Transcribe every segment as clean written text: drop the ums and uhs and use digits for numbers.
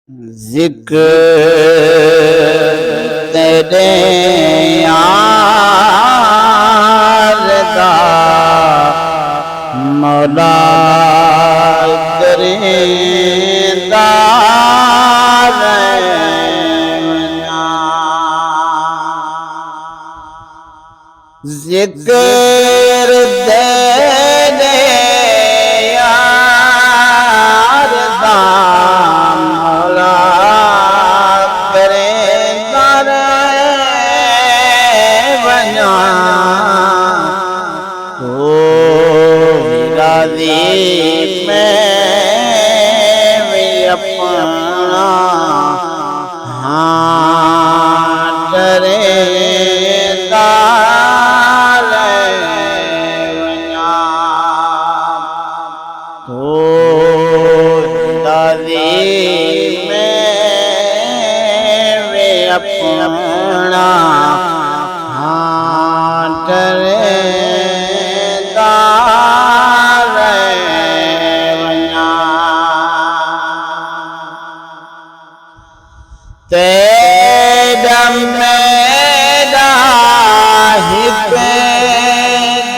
जिक्र तेरे यार दा मौला करेंदा रहना। जिक्र तेरे यार दा मौला करेंदा रहना। ओ राज़ी मैं भी अपना हाँ करेंदा रहना। ओ राज़ी मैं भी अपना हाँ करेंदा रहना। तेरा मेरा हित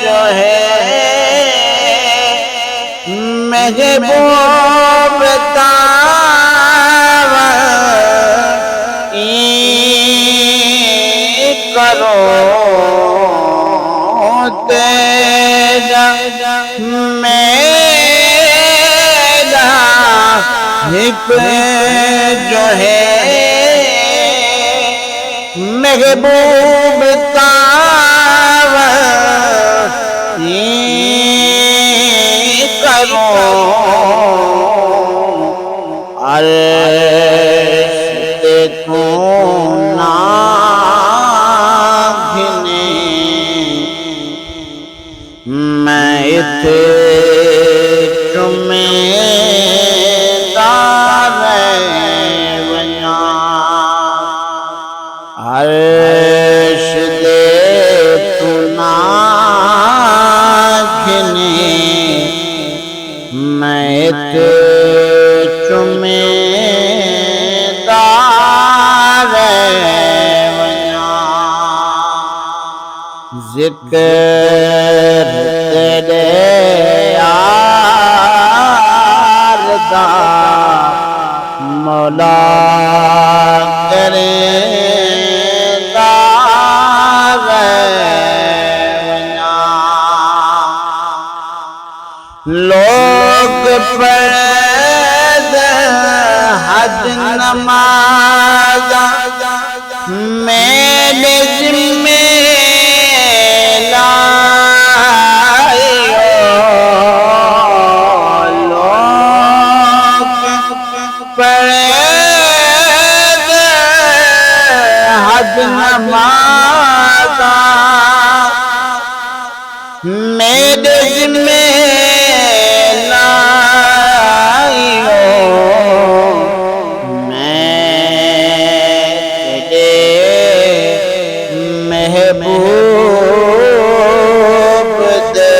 जो है महबूब तावा करो। तेरा मेरा हित जो है महबूब तावा करो। अर्श तू नागिने मैं इते चुमेदा रहना। अर्श दे तू नागिने मैं इते चुमेदा रहना। जिक्र तेरे यार दा मौला करेंदा रहना। लोग पढ़ हज नमाज मेरे जिम्मे लायो। लोग पढ़ हज नमाज मेरे जिम्मे लायो। महबूब दे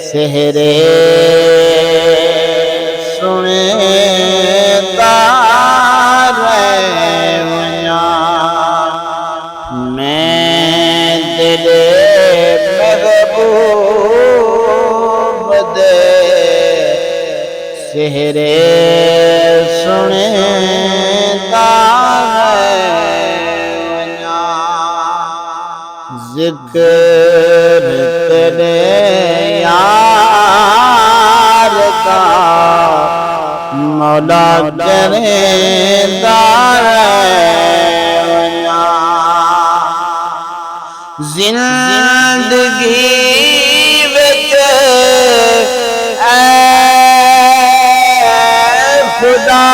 सेहरे सुनेदा रहना। मैं तेरे महबूब दे सेहरे सुनेदा रहना। जिक्र तेरे यार का मौला करेंदा रहना। जिंदगी विच ऐ खुदा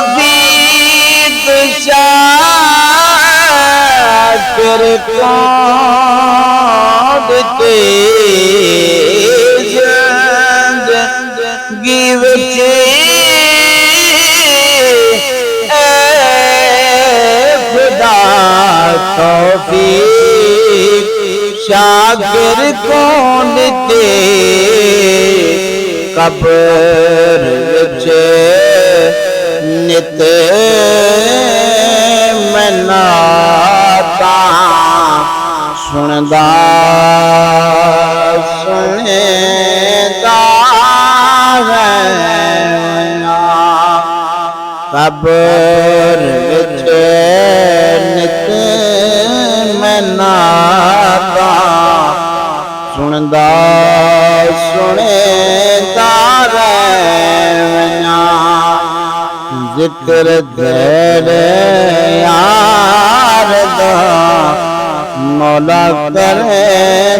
तौफीक शाकिर कौन ते जिंदगी विच ऐ खुदा तौफीक शाकिर कौन ते कब्र विच नित मैं नाता सुनदा सुनेदा है कब्र विच नित मैं नाता सुनदा सुनेदा रहना जिक्र तेरे यार दा मौला करे